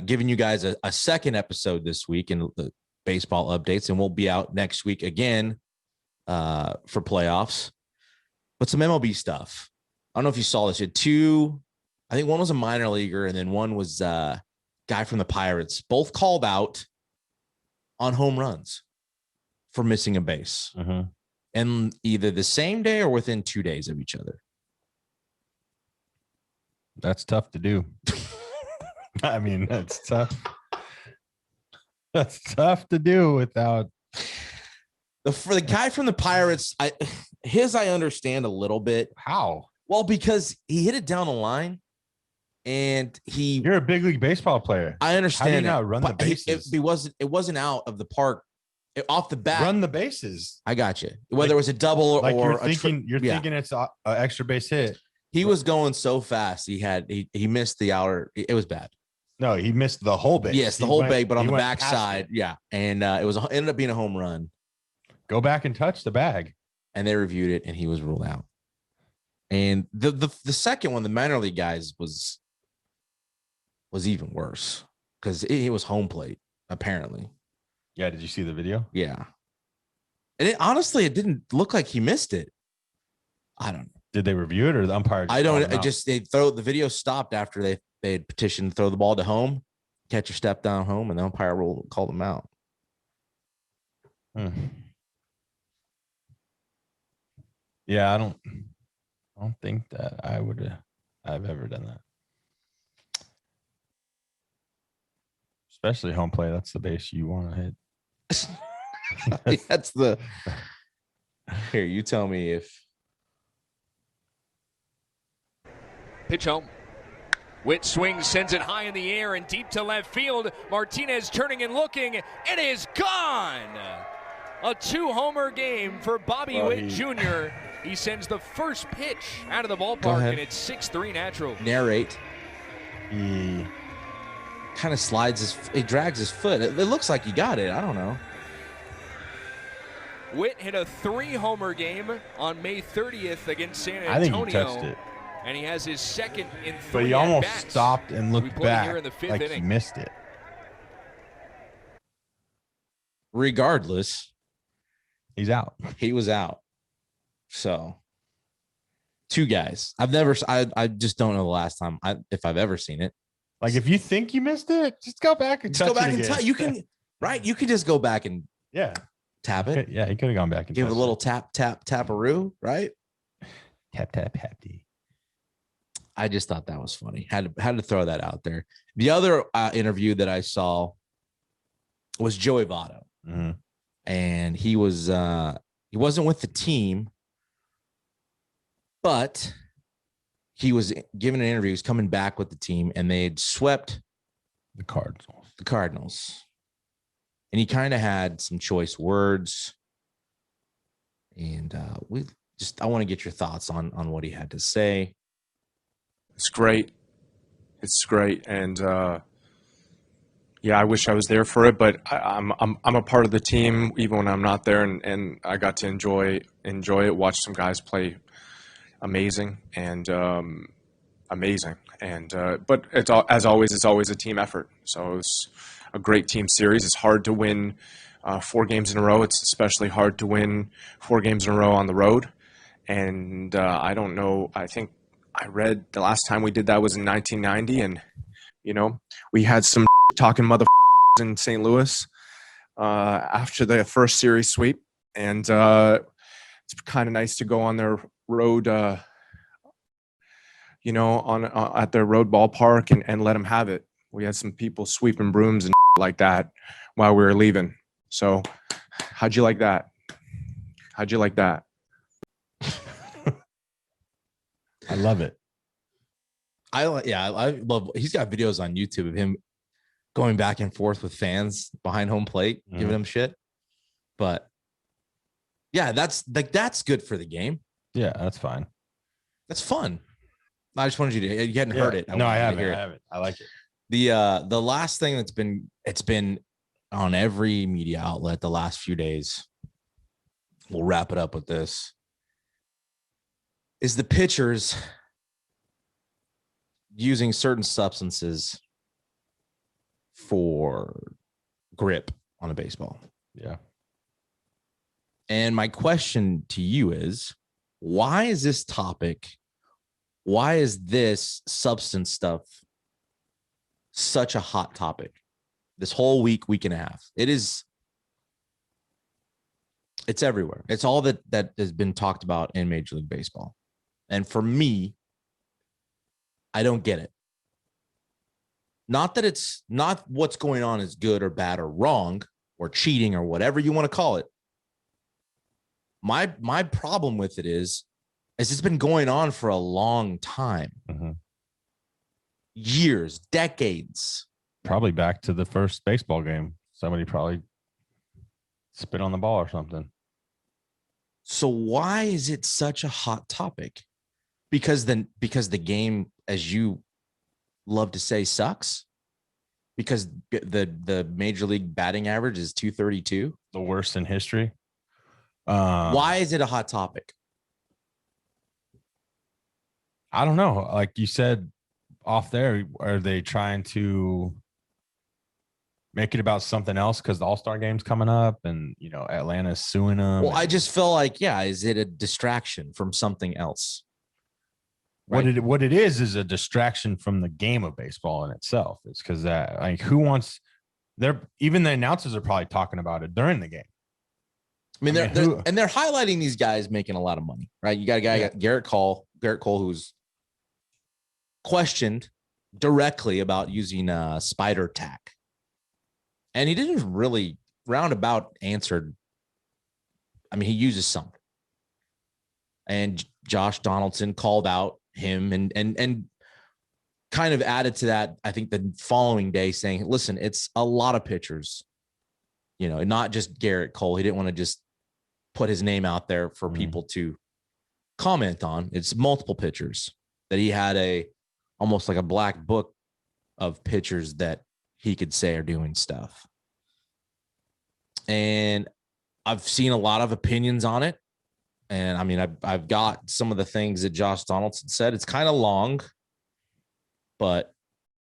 giving you guys a second episode this week in the baseball updates, and we'll be out next week again for playoffs. But some MLB stuff. I don't know if you saw this. You had 2, I think one was a minor leaguer, and then one was a guy from the Pirates, both called out on home runs for missing a base. And either the same day or within 2 days of each other. That's tough to do. I mean, that's tough. That's tough to do without. For the guy from the Pirates, I understand a little bit. How? Well, because he hit it down the line, and you're a big league baseball player. I understand. How do you not run the bases? It wasn't out of the park. Off the bat, run the bases. I got you. Whether it was a double or you're thinking it's an extra base hit. He was going so fast. He missed the outer. It was bad. No, he missed the whole base. Yes, the whole base, but on the backside, yeah. And ended up being a home run. Go back and touch the bag. And they reviewed it, and he was ruled out. And the second one, the minor league guys, was even worse because it was home plate apparently. Yeah, did you see the video? Yeah. And honestly, it didn't look like he missed it. I don't know. Did they review it or the umpire? The video stopped after they had petitioned to throw the ball to home, catch your step down home, and the umpire called them out. Yeah, I don't think that I've ever done that. Especially home play. That's the base you want to hit. That's here, you tell me if. Pitch home. Witt swings, sends it high in the air and deep to left field. Martinez turning and looking. It is gone. A 2-homer game for Bobby Witt Jr. He sends the first pitch out of the ballpark, and it's 6-3 natural. Narrate. He kind of slides he drags his foot. It looks like he got it. I don't know. Witt hit a 3-homer game on May 30th against San Antonio. I think he touched it. And he has his second in 3 But he almost at-bats. stopped and We looked play back here in the 5th like inning. he missed it. Regardless, He's out. he was out. So 2 guys. I just don't know the last time if I've ever seen it. Like if you think you missed it, just go back and Just go touch back it and again. tap. You can, right? You can just go back and Yeah. tap it. Yeah, he could have gone back and Give a touched little it. tap, tap, taparoo, right? Tap, tap, happy. I just thought that was funny. Had to throw that out there. The other interview that I saw was Joey Votto, Mhm. and he wasn't with the team, but he was given an interview. He's coming back with the team, and they had swept The Cardinals. the Cardinals, and he kind of had some choice words, and I want to get your thoughts on what he had to say. It's great. It's great. And yeah, I wish I was there for it, but I'm a part of the team even when I'm not there, and I got to enjoy it, watch some guys play amazing and amazing. And but as always, it's always a team effort. So it's a great team series. It's hard to win 4 games in a row. It's especially hard to win 4 games in a row on the road. And I don't know. I think I read the last time we did that was in 1990, and we had some talking motherfuckers in St. Louis after the first series sweep, and it's kind of nice to go on their road, at their road ballpark and let them have it. We had some people sweeping brooms and like that while we were leaving. So, how'd you like that? How'd you like that? I love it. I love. He's got videos on YouTube of him going back and forth with fans behind home plate, giving them shit. But yeah, that's good for the game. Yeah, that's fine. That's fun. I just wanted you to. You hadn't heard it. No, I haven't. Hear I haven't. I like it. The last thing it's been on every media outlet the last few days. We'll wrap it up with this. Is the pitchers using certain substances for grip on a baseball? Yeah. And my question to you is, why is this substance stuff such a hot topic this whole week and a half? It's everywhere. It's all that has been talked about in Major League Baseball. And for me, I don't get it. Not that it's not what's going on is good or bad or wrong or cheating or whatever you want to call it. My problem with it is it's been going on for a long time. Mm-hmm. Years, decades. Probably back to the first baseball game. Somebody probably spit on the ball or something. So why is it such a hot topic? Because the game, as you love to say, sucks? Because the Major League batting average is 232? The worst in history. Why is it a hot topic? I don't know. Like you said off there, are they trying to make it about something else because the All-Star game's coming up and, Atlanta's suing them? Well, I just feel like, is it a distraction from something else? Right? What it is a distraction from the game of baseball in itself. It's because who wants even the announcers are probably talking about it during the game. I mean, they're highlighting these guys making a lot of money, right? You got a guy, Garrett Cole, who's questioned directly about using spider tack. And he didn't really roundabout answered. I mean, he uses some. And Josh Donaldson called out him and kind of added to that, I think, the following day saying, listen, it's a lot of pitchers, not just Garrett Cole. He didn't want to just put his name out there for people to comment on. It's multiple pitchers that he had almost like a black book of pitchers that he could say are doing stuff. And I've seen a lot of opinions on it. And I mean, I've got some of the things that Josh Donaldson said. It's kind of long, but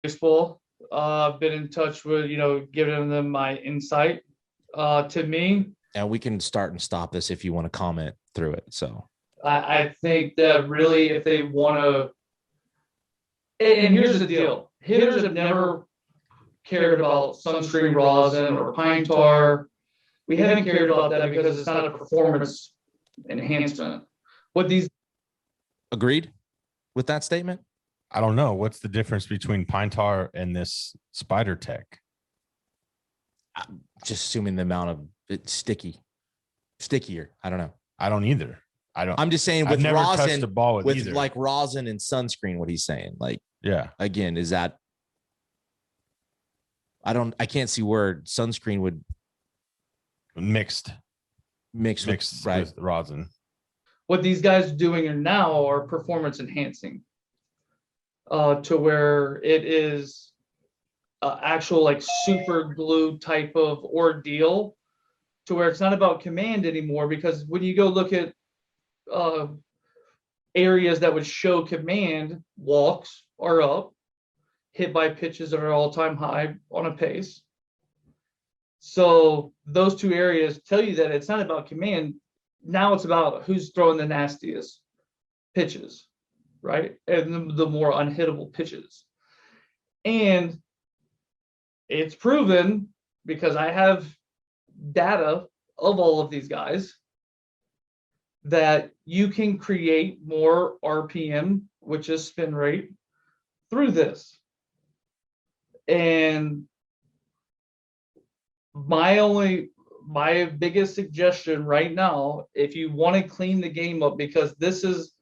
baseball. I've been in touch with, giving them my insight. To me, and we can start and stop this if you want to comment through it. So I think that really, if they want to, and here's the deal: hitters have never cared about sunscreen rosin or pine tar. We haven't cared about that because it's not a performance enhancement. What these agreed with that statement? I don't know. What's the difference between pine tar and this Spider Tech? Just assuming the amount of it's stickier. I don't know. I don't either. I'm just saying I've with never rosin, touched a ball with either. like rosin and sunscreen, what he's saying. Like, yeah. Again, is that I can't see where sunscreen would mixed with, right. with rosin. What these guys are doing now are performance enhancing, to where it is actual like super glue type of ordeal, to where it's not about command anymore. Because when you go look at areas that would show command, walks are up, hit by pitches are all-time high on a pace. So those two areas tell you that it's not about command. Now it's about who's throwing the nastiest pitches, right? And the more unhittable pitches. And it's proven, because I have data of all of these guys, that you can create more RPM, which is spin rate, through this. And my biggest suggestion right now, if you want to clean the game up, because this is,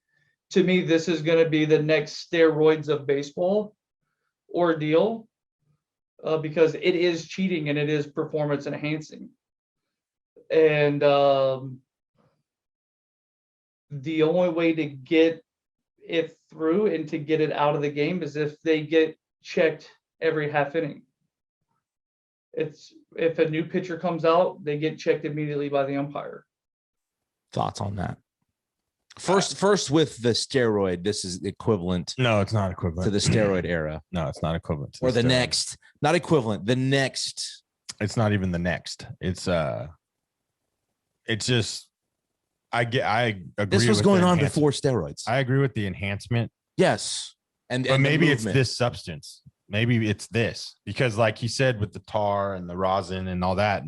to me, this is going to be the next steroids of baseball ordeal, because it is cheating and it is performance enhancing. And the only way to get it through and to get it out of the game is if they get checked every half inning. It's if a new pitcher comes out, they get checked immediately by the umpire. Thoughts on that? First with the steroid, this is equivalent. No, it's not equivalent to the steroid era. No, it's not equivalent to or the steroid. next, not equivalent. The next. It's not even the next. It's just I agree. This was going on before steroids. I agree with the enhancement. Yes. But maybe it's this substance. Maybe it's this, because like he said, with the tar and the rosin and all that,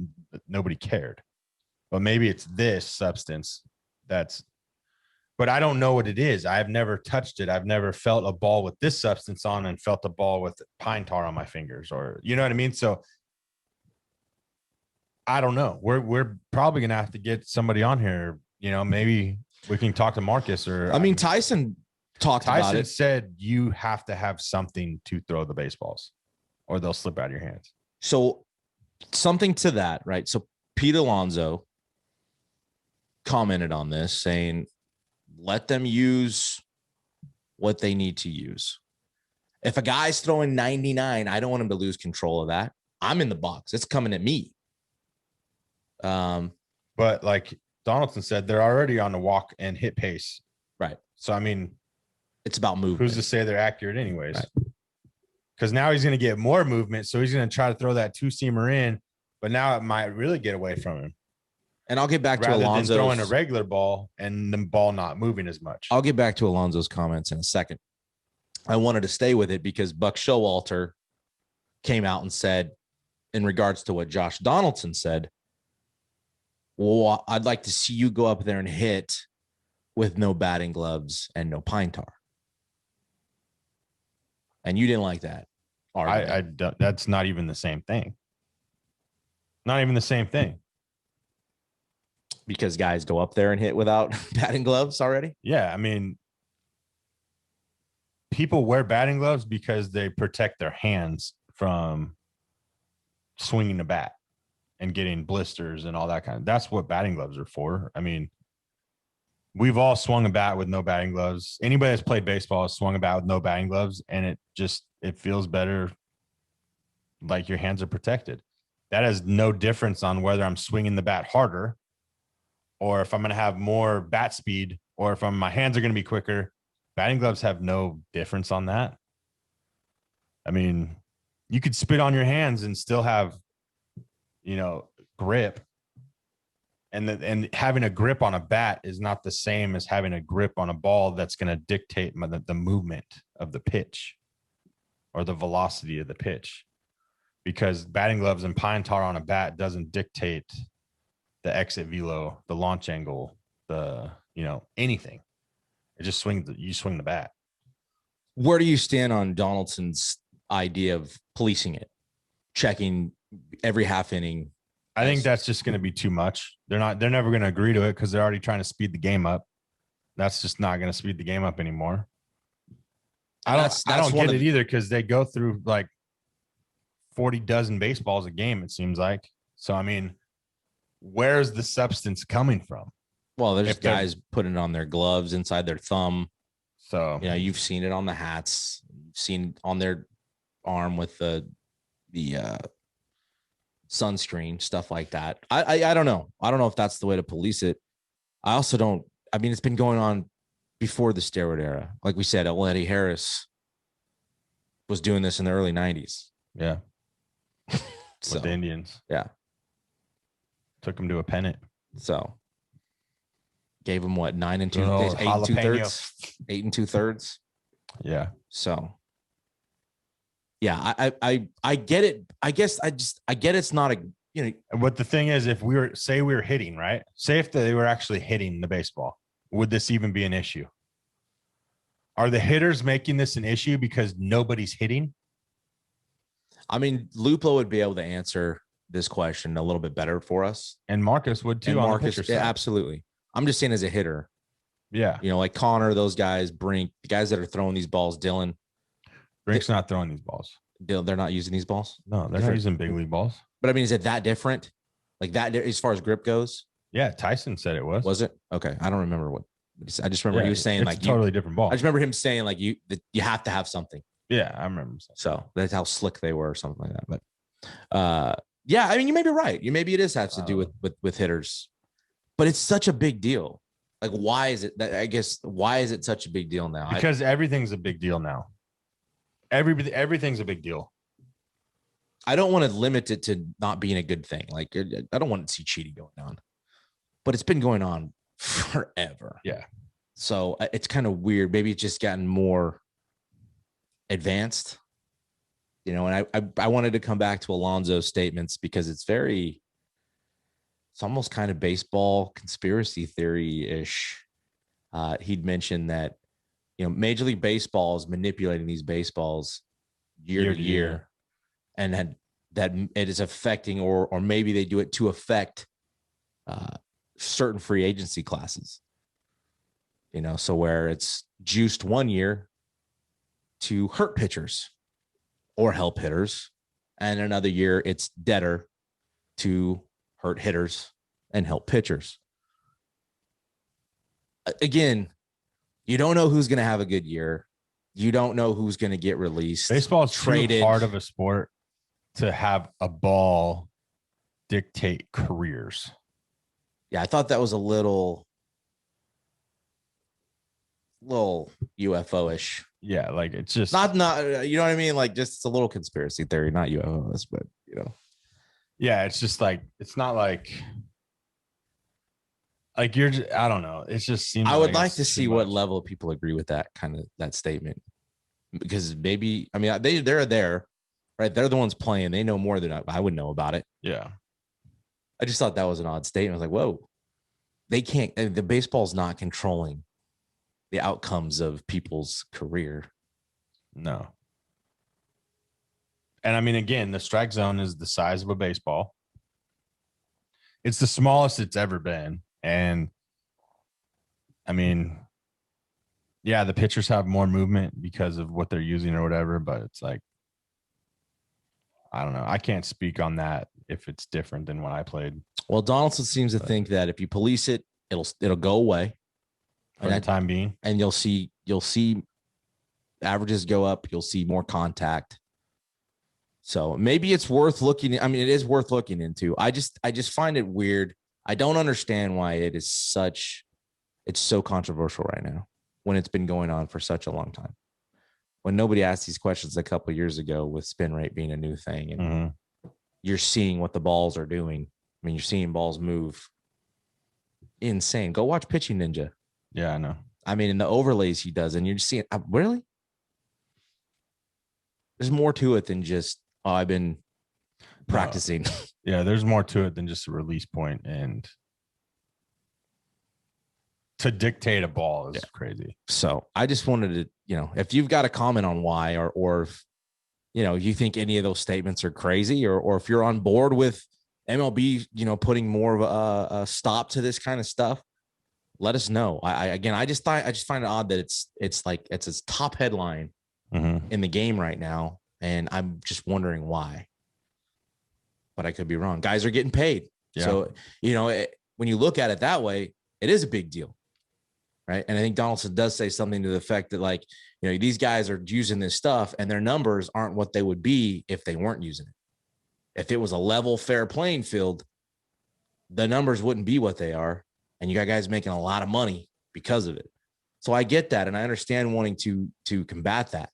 nobody cared. But maybe it's this substance but I don't know what it is. I've never touched it. I've never felt a ball with this substance on and felt a ball with pine tar on my fingers, or, you know what I mean? So I don't know. We're probably going to have to get somebody on here. Maybe we can talk to Marcus, or Tyson talked about it. Said you have to have something to throw the baseballs or they'll slip out of your hands. So something to that, right? So Pete Alonso commented on this, saying, let them use what they need to use. If a guy's throwing 99, I don't want him to lose control of that. I'm in the box. It's coming at me. But like Donaldson said, they're already on the walk and hit pace. Right. So, I mean, it's about movement. Who's to say they're accurate anyways? Because now he's going to get more movement. So he's going to try to throw that two-seamer in, but now it might really get away from him. And I'll get back to Alonso's. Rather than throwing a regular ball and the ball not moving as much. I'll get back to Alonso's comments in a second. I wanted to stay with it because Buck Showalter came out and said, in regards to what Josh Donaldson said, well, I'd like to see you go up there and hit with no batting gloves and no pine tar. And you didn't like that. That's not even the same thing. Not even the same thing. Because guys go up there and hit without batting gloves already? Yeah, I mean, people wear batting gloves because they protect their hands from swinging the bat and getting blisters and all that kind of. That's what batting gloves are for. I mean, we've all swung a bat with no batting gloves. Anybody that's played baseball has swung a bat with no batting gloves, and it feels better, like your hands are protected. That has no difference on whether I'm swinging the bat harder or if I'm going to have more bat speed, or if my hands are going to be quicker. Batting gloves have no difference on that. I mean, you could spit on your hands and still have, grip. And having a grip on a bat is not the same as having a grip on a ball that's going to dictate the movement of the pitch or the velocity of the pitch. Because batting gloves and pine tar on a bat doesn't dictate the exit velo, the launch angle, anything. It just you swing the bat. Where do you stand on Donaldson's idea of policing it, checking every half inning? I think that's just going to be too much. They're never going to agree to it because they're already trying to speed the game up. That's just not going to speed the game up anymore. I don't get it either because they go through like 40 dozen baseballs a game, it seems like. So, I mean, where's the substance coming from? Well, there's guys putting it on their gloves, inside their thumb. So, you've seen it on the hats. You've seen on their arm with the sunscreen, stuff like that. I don't know. I don't know if that's the way to police it. I also don't. I mean, it's been going on before the steroid era. Like we said, Eddie Harris was doing this in the early 90s. Yeah. So, with the Indians. Yeah. Took them to a pennant. So gave them what, 9 2/3? 8 2/3. Yeah. So yeah, I get it. I guess I get it's not a, But the thing is, if we were hitting, right? Say if they were actually hitting the baseball, would this even be an issue? Are the hitters making this an issue because nobody's hitting? I mean, Lupo would be able to answer this question a little bit better for us. And Marcus would too. And on Marcus, the pitcher side. absolutely. I'm just saying as a hitter. Yeah. Like Connor, those guys, Brink, the guys that are throwing these balls, Dylan. Brink's not throwing these balls. They're not using these balls? No, they're not using big league balls. But I mean, is it that different? Like that as far as grip goes? Yeah, Tyson said it was. Was it? Okay. I don't remember what. I just remember he was saying it's like a totally different ball. I just remember him saying like you have to have something. Yeah, I remember. So that's how slick they were or something like that. But yeah, I mean, you may be right. Maybe it has to do with hitters, but it's such a big deal. Like, why is it that, I guess, why is it such a big deal now? Because everything's a big deal now. Everything's a big deal. I don't want to limit it to not being a good thing. Like, I don't want to see cheating going on, but it's been going on forever. Yeah. So it's kind of weird. Maybe it's just gotten more advanced, and I wanted to come back to Alonso's statements because it's almost kind of baseball conspiracy theory-ish. He'd mentioned that, Major League Baseball is manipulating these baseballs year to year. And that it is affecting, or maybe they do it to affect certain free agency classes. So where it's juiced one year to hurt pitchers or help hitters, and another year it's deader to hurt hitters and help pitchers. Again, you don't know who's going to have a good year. You don't know who's going to get released. Baseball is too hard of a sport to have a ball dictate careers. Yeah, I thought that was a little UFO-ish. Yeah, like it's just not you know what I mean? Like, just it's a little conspiracy theory, not UFOs, but yeah, it's just like it's not like you're just, I don't know. It just seems I would like to see what level people agree with that statement, because maybe, I mean, they're there, right? They're the ones playing. They know more than I would know about it. Yeah. I just thought that was an odd statement. I was like, whoa, they can't, the baseball's not controlling the outcomes of people's career. No. And I mean, again, the strike zone is the size of a baseball. It's the smallest it's ever been. And I mean, yeah, the pitchers have more movement because of what they're using or whatever, but it's like, I don't know. I can't speak on that if it's different than when I played. Well, Donaldson seems to think that if you police it, it'll go away for the time being, and you'll see averages go up. You'll see more contact. So maybe it's worth looking. I mean, it is worth looking into. I just find it weird. I don't understand why it's so controversial right now when it's been going on for such a long time. When nobody asked these questions a couple of years ago with spin rate being a new thing, and you're seeing what the balls are doing. I mean, you're seeing balls move insane. Go watch Pitching Ninja. Yeah, I know. I mean, in the overlays he does, and you're just seeing, really? There's more to it than just, I've been practicing. Yeah, there's more to it than just a release point, and to dictate a ball is crazy. So I just wanted to, if you've got a comment on why, or if, you think any of those statements are crazy, or if you're on board with MLB, putting more of a stop to this kind of stuff, let us know. I just find it odd that it's its top headline in the game right now. And I'm just wondering why, but I could be wrong. Guys are getting paid. Yeah. So, when you look at it that way, it is a big deal. Right. And I think Donaldson does say something to the effect that, these guys are using this stuff and their numbers aren't what they would be if they weren't using it. If it was a level, fair playing field, the numbers wouldn't be what they are. And you got guys making a lot of money because of it. So I get that. And I understand wanting to combat that.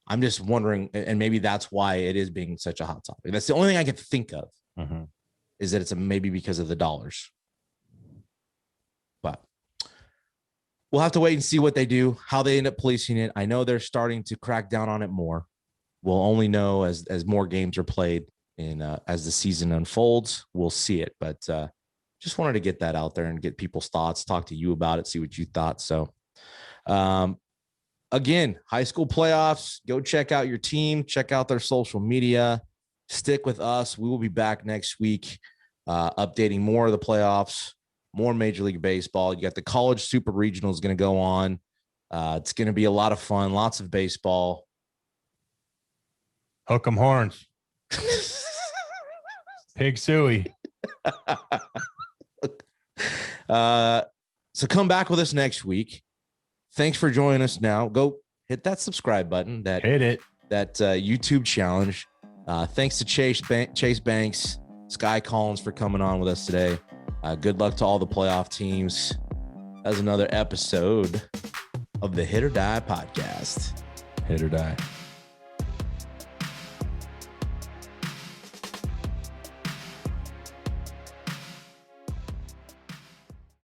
I'm just wondering, and maybe that's why it is being such a hot topic. That's the only thing I can think of is that it's maybe because of the dollars. But we'll have to wait and see what they do, how they end up policing it. I know they're starting to crack down on it more. We'll only know as more games are played and as the season unfolds, we'll see it. But just wanted to get that out there and get people's thoughts, talk to you about it, see what you thought. So again, high school playoffs, go check out your team, check out their social media, stick with us. We will be back next week updating more of the playoffs, more Major League Baseball. You got the college super regionals going to go on. It's going to be a lot of fun, lots of baseball. Hook 'em horns. Pig suey. So come back with us next week. Thanks for joining us. Now go hit that subscribe button. That YouTube challenge. Thanks to Chase Banks, Sky Collins for coming on with us today. Good luck to all the playoff teams. That's another episode of the Hit or Die podcast. Hit or Die.